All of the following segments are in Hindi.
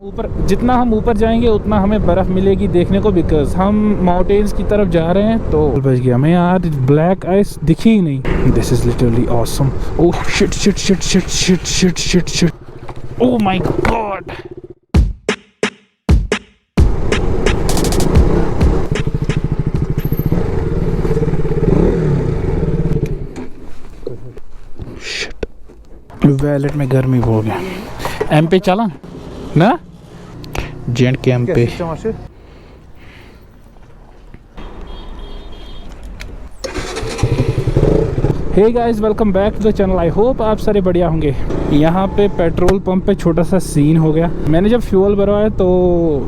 ऊपर जितना हम ऊपर जाएंगे उतना हमें बर्फ़ मिलेगी देखने को, बिकॉज हम माउंटेन्स की तरफ जा रहे हैं। तो बच गया हमें यार, ब्लैक आइस दिखी ही नहीं। This is literally awesome. Oh shit shit shit shit shit shit shit shit, oh my God. Wallet में गर्मी हो गया। एम पे चला ना, जेंट के एम पे। Hey guys, welcome back to the channel. I hope आप सारे बढ़िया होंगे। यहाँ पे पेट्रोल पंप पे छोटा सा सीन हो गया। मैंने जब फ्यूल भरवाया तो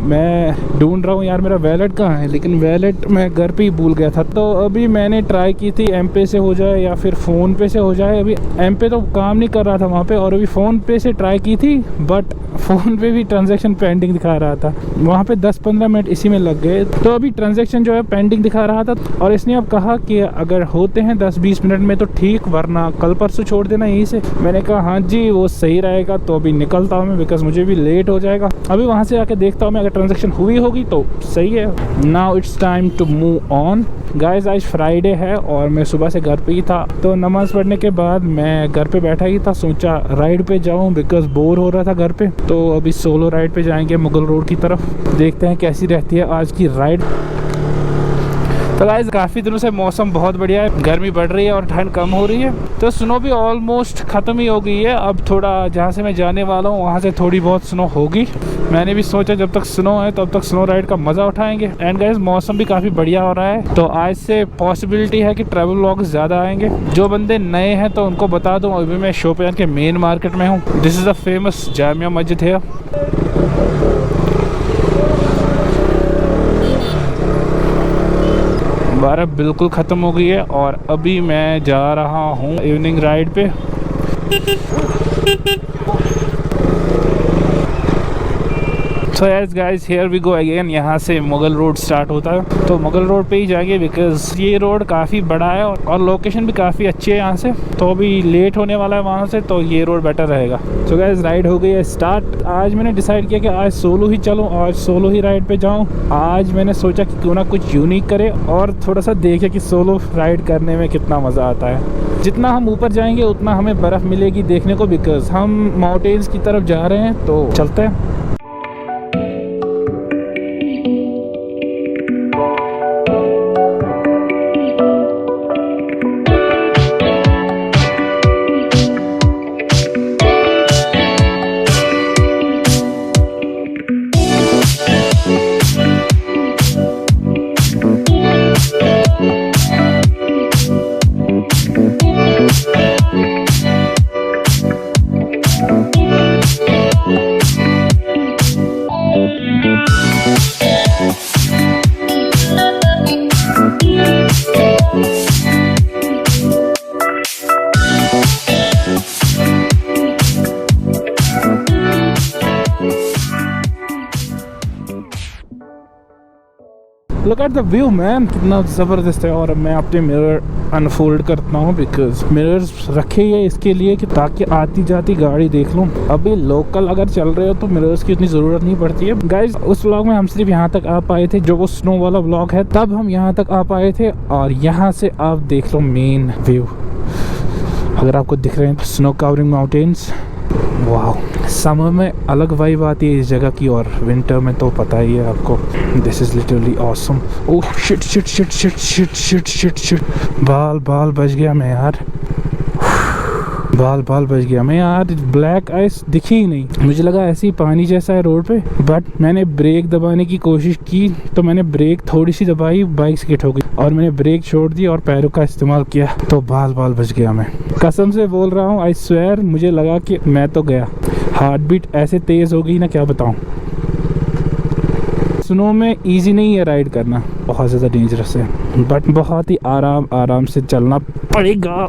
मैं ढूंढ रहा हूँ यार मेरा वैलेट कहाँ है, लेकिन वैलेट मैं घर पे ही भूल गया था। तो अभी मैंने ट्राई की थी एम पे से हो जाए या फिर फ़ोन पे से हो जाए। अभी एम पे तो काम नहीं कर रहा था वहाँ पे, और अभी फ़ोन पे से ट्राई की थी, बट फ़ोन पे भी ट्रांजैक्शन पेंडिंग दिखा रहा था। वहाँ पे 10-15 मिनट इसी में लग गए। तो अभी ट्रांजैक्शन जो है पेंडिंग दिखा रहा था, और इसने अब कहा कि अगर होते हैं 10-20 मिनट में तो ठीक, वरना कल परसों छोड़ देना यहीं से। मैंने कहा हाँ जी वो सही रहेगा। तो अभी निकलता हूँ मैं, बिकॉज मुझे भी लेट हो जाएगा। अभी वहाँ से आके देखता हूँ मैं, अगर ट्रांजैक्शन हुई होगी तो सही है। Now it's time to move on. Guys आज फ्राइडे है और मैं सुबह से घर पे ही था। तो नमाज़ पढ़ने के बाद मैं घर पे बैठा ही था, सोचा राइड पे जाऊँ, बिकॉज बोर हो रहा था घर पे। तो अभी सोलो राइड पे जाएंगे मुगल रोड की तरफ, देखते हैं कैसी रहती है आज की राइड। तो गाइस काफ़ी दिनों से मौसम बहुत बढ़िया है, गर्मी बढ़ रही है और ठंड कम हो रही है। तो स्नो भी ऑलमोस्ट ख़त्म ही हो गई है। अब थोड़ा जहाँ से मैं जाने वाला हूँ वहाँ से थोड़ी बहुत स्नो होगी। मैंने भी सोचा जब तक स्नो है तब तक स्नो राइड का मज़ा उठाएंगे। एंड गाइस मौसम भी काफ़ी बढ़िया हो रहा है, तो आज से पॉसिबिलिटी है कि ट्रैवल व्लॉग्स ज़्यादा आएंगे। जो बंदे नए हैं तो उनको बता दूँ, अभी मैं शोपियान के मेन मार्केट में हूँ। This is the famous Jamia Masjid है। बर्फ़ बिल्कुल ख़त्म हो गई है और अभी मैं जा रहा हूँ इवनिंग राइड पे। So yes guys, here we go again. यहाँ से मुगल रोड स्टार्ट होता है, तो मुगल रोड पे ही जाएंगे, बिकॉज ये रोड काफ़ी बड़ा है और लोकेशन भी काफ़ी अच्छी है यहाँ से। तो अभी लेट होने वाला है वहाँ से, तो ये रोड बेटर रहेगा। सो गाइस राइड हो गई है स्टार्ट। आज मैंने डिसाइड किया कि आज सोलो ही चलूँ, आज सोलो ही राइड पे जाऊँ। आज मैंने सोचा कि क्यों ना कुछ यूनिक करे और थोड़ा सा देखे कि सोलो राइड करने में कितना मज़ा आता है। जितना हम ऊपर जाएंगे उतना हमें बर्फ़ मिलेगी देखने को, बिकॉज हम माउंटेन्स की तरफ जा रहे हैं। तो चलते हैं। Look at the view man, कितना ज़बरदस्त है। और मैं अपने मिरर अनफोल्ड करता हूँ, बिकॉज मिरर्स रखे ही है इसके लिए कि ताकि आती जाती गाड़ी देख लूँ। अभी लोकल अगर चल रहे हो तो मिरर्स की उतनी ज़रूरत नहीं पड़ती है। गाइज उस व्लॉग में हम सिर्फ यहाँ तक आ पाए थे, जो वो स्नो वाला व्लॉग है, तब हम यहाँ तक आ पाए थे। और यहाँ से आप देख लो मेन व्यू, अगर आपको दिख रहे हैं स्नो कवरिंग माउंटेन्स। वाह, समर में अलग वाइब आती है इस जगह की, और विंटर में तो पता ही है आपको। This is literally awesome. Oh shit shit shit shit shit shit shit shit, बाल बच गया मैं यार, बाल बच गया मैं यार। ब्लैक आइस दिखी ही नहीं, मुझे लगा ऐसे ही पानी जैसा है रोड पे। बट मैंने ब्रेक दबाने की कोशिश की, तो मैंने ब्रेक थोड़ी सी दबाई, बाइक स्किड हो गई और मैंने ब्रेक छोड़ दी और पैरों का इस्तेमाल किया, तो बाल बच गया मैं। कसम से बोल रहा हूँ, आई स्वेयर, मुझे लगा कि मैं तो गया। हार्ट बीट ऐसे तेज़ हो गई ना, क्या बताऊँ। स्नो में इजी नहीं है राइड करना, बहुत ज़्यादा डेंजरस है, बट बहुत ही आराम से चलना पड़ेगा,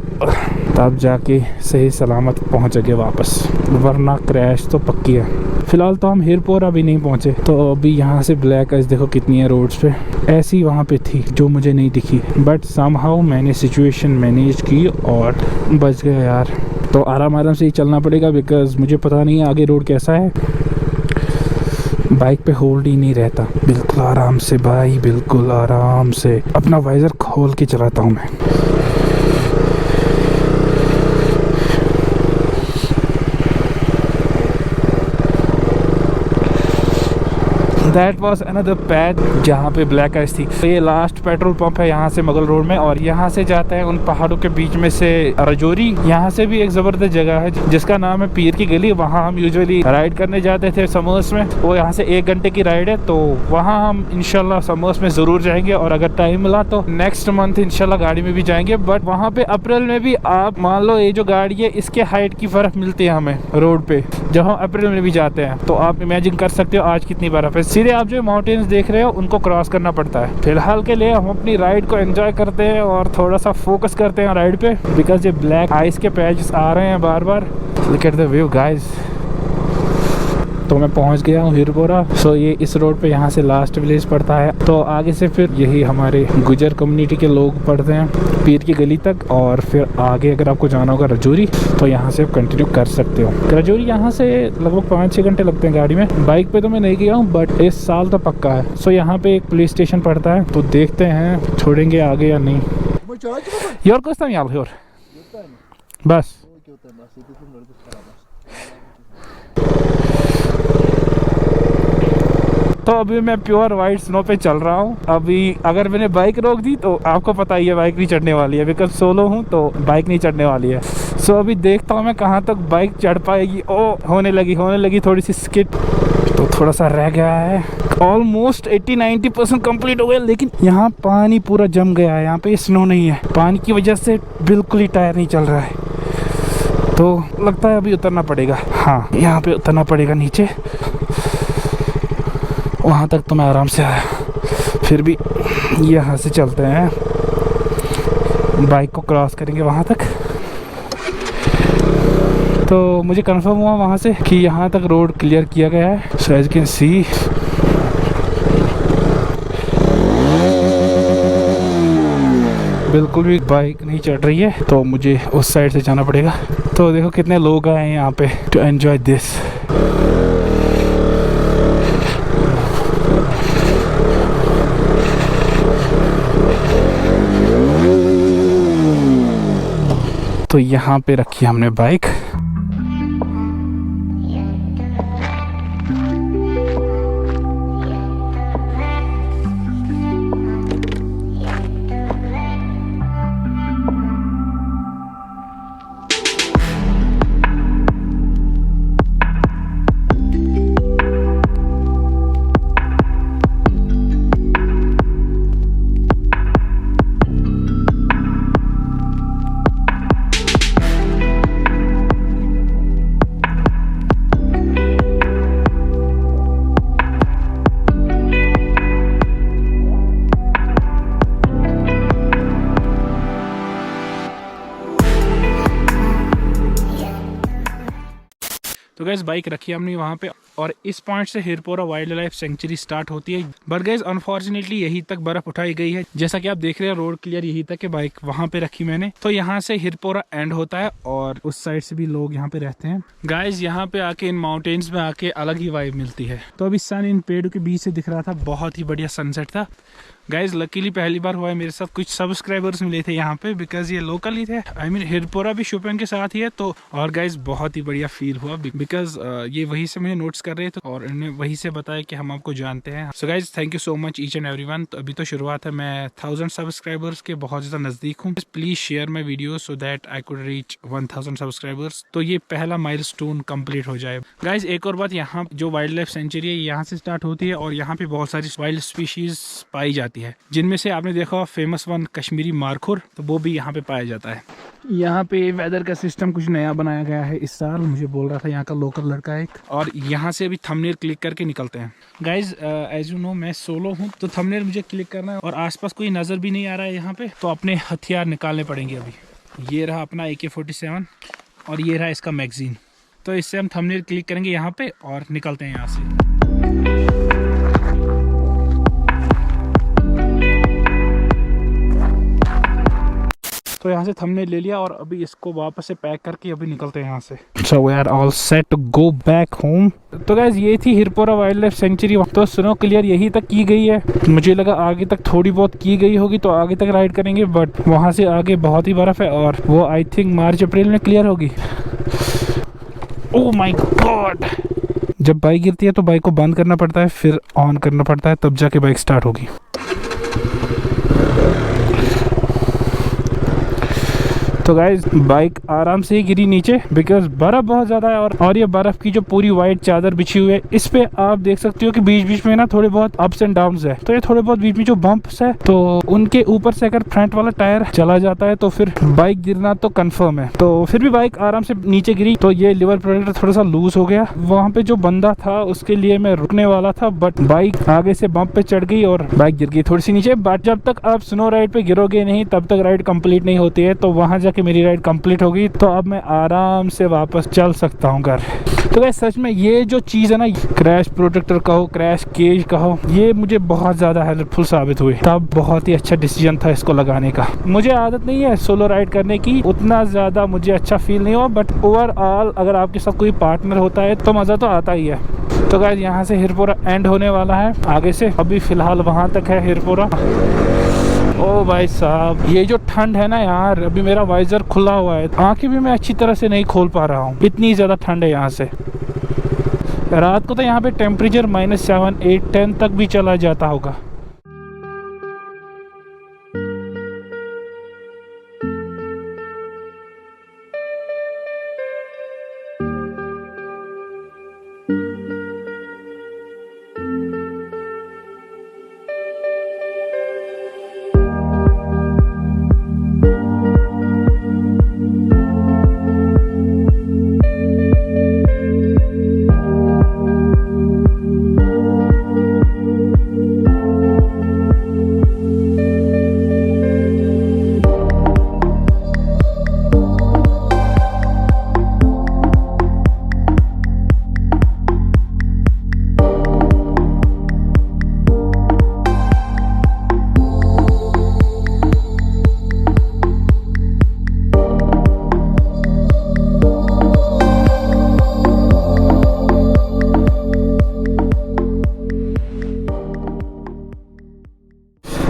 तब जाके सही सलामत पहुँचेंगे वापस, वरना क्रैश तो पक्की है। फ़िलहाल तो हम हिरपोरा भी नहीं पहुँचे। तो अभी यहाँ से ब्लैक आइस देखो कितनी है रोड्स पे, ऐसी वहाँ पे थी जो मुझे नहीं दिखी, बट समहाउ मैंने सिचुएशन मैनेज की और बच गया यार। तो आराम से ही चलना पड़ेगा, बिकॉज मुझे पता नहीं है आगे रोड कैसा है। बाइक पे होल्ड ही नहीं रहता। बिल्कुल आराम से भाई, बिल्कुल आराम से अपना वाइजर खोल के चलाता हूँ मैं। दैट वॉज अनदर पैच जहाँ पे ब्लैक आइस थी। तो ये लास्ट पेट्रोल पंप है यहाँ से मुगल रोड में, और यहाँ से जाता है उन पहाड़ों के बीच में से रजौरी। यहाँ से भी एक ज़बरदस्त जगह है जिसका नाम है पीर की गली। वहाँ हम यूजुअली राइड करने जाते थे समर्स में। वो यहाँ से 1 घंटे की राइड है, तो वहाँ हम इंशाल्लाह समर्स में ज़रूर जाएंगे, और अगर टाइम मिला तो नेक्स्ट मंथ इंशाल्लाह गाड़ी में भी जाएंगे। बट वहाँ पे अप्रैल में भी आप मान लो ये जो गाड़ी है इसके हाइट की बर्फ मिलती है हमें रोड पे जब हम अप्रैल में भी जाते हैं। तो आप इमेजिन कर सकते हो आज कितनी बर्फ है। सीधे आप जो माउंटेन्स देख रहे हो उनको क्रॉस करना पड़ता है। फिलहाल के लिए हम अपनी राइड को एंजॉय करते हैं और थोड़ा सा फोकस करते हैं राइड पे, बिकॉज ये ब्लैक आइस के पैचेस आ रहे हैं बार बार। Look at the view guys. तो मैं पहुंच गया हूँ हीरपोरा। सो ये इस रोड पे यहाँ से लास्ट विलेज पड़ता है, तो आगे से फिर यही हमारे गुजर कम्युनिटी के लोग पड़ते हैं पीर की गली तक। और फिर आगे अगर आपको जाना होगा रजौरी तो यहाँ से आप कंटिन्यू कर सकते हो। रजौरी यहाँ से लगभग 5-6 घंटे लगते हैं गाड़ी में। बाइक पे तो मैं नहीं गया हूँ, बट इस साल तो पक्का है। सो यहाँ पे एक पुलिस स्टेशन पड़ता है, तो देखते हैं छोड़ेंगे आगे या नहीं। योर कोस्ता यार योर बस। तो अभी मैं प्योर वाइट स्नो पे चल रहा हूँ। अभी अगर मैंने बाइक रोक दी तो आपको पता ही है बाइक नहीं चढ़ने वाली है, बिकॉज सोलो हूँ तो बाइक नहीं चढ़ने वाली है। सो अभी देखता हूँ मैं कहाँ तक बाइक चढ़ पाएगी। ओ होने लगी थोड़ी सी स्किट, तो थोड़ा सा रह गया है। ऑलमोस्ट 80-90% कंप्लीट हो गया, लेकिन यहाँ पानी पूरा जम गया है। यहाँ पे स्नो नहीं है, पानी की वजह से बिल्कुल ही टायर नहीं चल रहा है। तो लगता है अभी उतरना पड़ेगा। हाँ, यहाँ पे उतरना पड़ेगा नीचे। वहाँ तक तो मैं आराम से आया, फिर भी यहाँ से चलते हैं, बाइक को क्रॉस करेंगे वहाँ तक। तो मुझे कंफर्म हुआ वहाँ से कि यहाँ तक रोड क्लियर किया गया है। सो एज कैन सी बिल्कुल भी बाइक नहीं चढ़ रही है, तो मुझे उस साइड से जाना पड़ेगा। तो देखो कितने लोग आए हैं यहाँ पे टू एंजॉय दिस। तो यहाँ पे रखी हमने बाइक। तो गैस बाइक रखी हमने वहाँ पे, और इस पॉइंट से Hirpora wild life sanctuary start होती है। बट गैस अनफॉर्चुनेटली यहीं तक बर्फ उठाई गई है, जैसा कि आप देख रहे हैं रोड क्लियर यहीं तक है, बाइक वहाँ पे रखी मैंने। तो यहाँ से हीरपोरा एंड होता है, और उस साइड से भी लोग यहाँ पे रहते हैं। गाइज यहाँ पे आके इन माउंटेन्स में आके अलग ही वाइब मिलती है। तो अभी सन इन पेड़ों के बीच से दिख रहा था, बहुत ही बढ़िया सनसेट था। गाइज लकीली पहली बार हुआ है मेरे साथ, कुछ सब्सक्राइबर्स मिले थे यहाँ पे, बिकॉज ये लोकल ही थे। आई मीन हीरपोरा भी शोपिंग के साथ ही है। तो और गाइज बहुत ही बढ़िया फील हुआ, बिकॉज ये वहीं से मुझे नोट्स कर रहे थे और इन्होंने वहीं से बताया कि हम आपको जानते हैं। So guys thank you so much each and everyone. तो अभी तो शुरुआत है, मैं 1000 सब्सक्राइबर्स के बहुत ज़्यादा नज़दीक हूँ। Please share my video so that I could reach 1000 subscribers. तो ये पहला माइलस्टोन कंप्लीट हो जाए। गाइज एक और बात, यहाँ जो वाइल्ड लाइफ सेंचुरी है यहाँ से स्टार्ट होती है, और यहाँ पे बहुत सारी वाइल्ड स्पीशीज पाई जाती है, जिनमें से आपने देखा फेमस वन कश्मीरी मारखुर, तो वो भी यहाँ पे पाया जाता है। यहाँ पे वेदर का सिस्टम कुछ नया बनाया गया है इस साल, मुझे बोल रहा था यहाँ का लोकल लड़का एक। और यहाँ से अभी थंबनेल क्लिक करके निकलते हैं। गाइज एज यू नो मैं सोलो हूँ, तो थंबनेल मुझे क्लिक करना है, और आसपास कोई नज़र भी नहीं आ रहा है यहाँ पे, तो अपने हथियार निकालने पड़ेंगे अभी। ये रहा अपना AK-47 और ये रहा इसका मैगजीन। तो इससे हम थंबनेल क्लिक करेंगे यहाँ पे और निकलते हैं यहाँ से। तो यहाँ से थंबनेल ले लिया और अभी इसको वापस से पैक करके अभी निकलते हैं यहाँ से। So we are all set to go back home. तो गाइस ये थी हिरपोरा वाइल्ड लाइफ सेंचुरी। तो स्नो क्लियर यही तक की गई है, मुझे लगा आगे तक थोड़ी बहुत की गई होगी तो आगे तक राइड करेंगे, बट वहाँ से आगे बहुत ही बर्फ है और वो आई थिंक मार्च अप्रैल में क्लियर होगी। ओह माय गॉड, जब बाइक गिरती है तो बाइक को बंद करना पड़ता है, फिर ऑन करना पड़ता है, तब जाके बाइक स्टार्ट होगी। तो गाइज बाइक आराम से ही गिरी नीचे बिकॉज बर्फ बहुत ज़्यादा है और ये बर्फ़ की जो पूरी वाइट चादर बिछी हुई है इस पे आप देख सकते हो कि बीच बीच में ना थोड़े बहुत अप्स एंड डाउन्स है। तो ये थोड़े बहुत बीच में जो बम्प्स है तो उनके ऊपर से अगर फ्रंट वाला टायर चला जाता है तो फिर बाइक गिरना तो कन्फर्म है। तो फिर भी बाइक आराम से नीचे गिरी। तो ये लिवर प्रोटेक्टर थोड़ा सा लूज हो गया। वहाँ पे जो बंदा था उसके लिए मैं रुकने वाला था, बट बाइक आगे से बम्प पे चढ़ गई और बाइक गिर गई थोड़ी सी नीचे। बट जब तक आप स्नो राइड पे गिरोगे नहीं तब तक राइड कंप्लीट नहीं होती है। तो वहाँ जाके मेरी राइड कंप्लीट होगी तो अब मैं आराम से वापस चल सकता हूँ घर। तो गाइस सच में ये जो चीज़ है ना, क्रैश प्रोटेक्टर कहो, क्रैश केज कहो, ये मुझे बहुत ज़्यादा हेल्पफुल साबित हुई। तब बहुत ही अच्छा डिसीजन था इसको लगाने का। मुझे आदत नहीं है सोलो राइड करने की, उतना ज़्यादा मुझे अच्छा फील नहीं हुआ, बट ओवरऑल अगर आपके साथ कोई पार्टनर होता है तो मज़ा तो आता ही है। तो गाइस यहाँ से हिरपोरा एंड होने वाला है आगे से, अभी फ़िलहाल वहाँ तक है हिरपोरा। ओ भाई साहब, ये जो ठंड है ना यार, अभी मेरा वाइजर खुला हुआ है, आंखें भी मैं अच्छी तरह से नहीं खोल पा रहा हूँ, इतनी ज़्यादा ठंड है यहाँ से। रात को तो यहाँ पे टेम्परेचर -7, 8, 10 तक भी चला जाता होगा।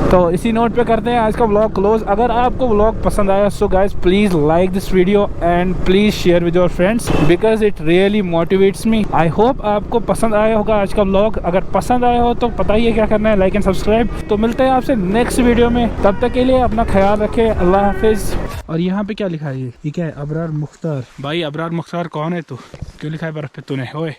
तो इसी नोट पे करते हैं आज का व्लॉग क्लोज। अगर आपको व्लॉग पसंद आया so guys please like this video and please share with your friends because it really motivates me. I hope आपको पसंद आया होगा आज का व्लॉग। अगर पसंद आया हो तो पता ही है क्या करना है, लाइक एंड सब्सक्राइब। तो मिलते हैं आपसे नेक्स्ट वीडियो में, तब तक के लिए अपना ख्याल रखें। अल्लाह हाफिज़। और यहाँ पे क्या लिखा है, ये क्या है? अबरार मुख्तार। भाई अबरार मुख्तार कौन है तू? क्यों लिखा है बर्फ पे तूने? ओए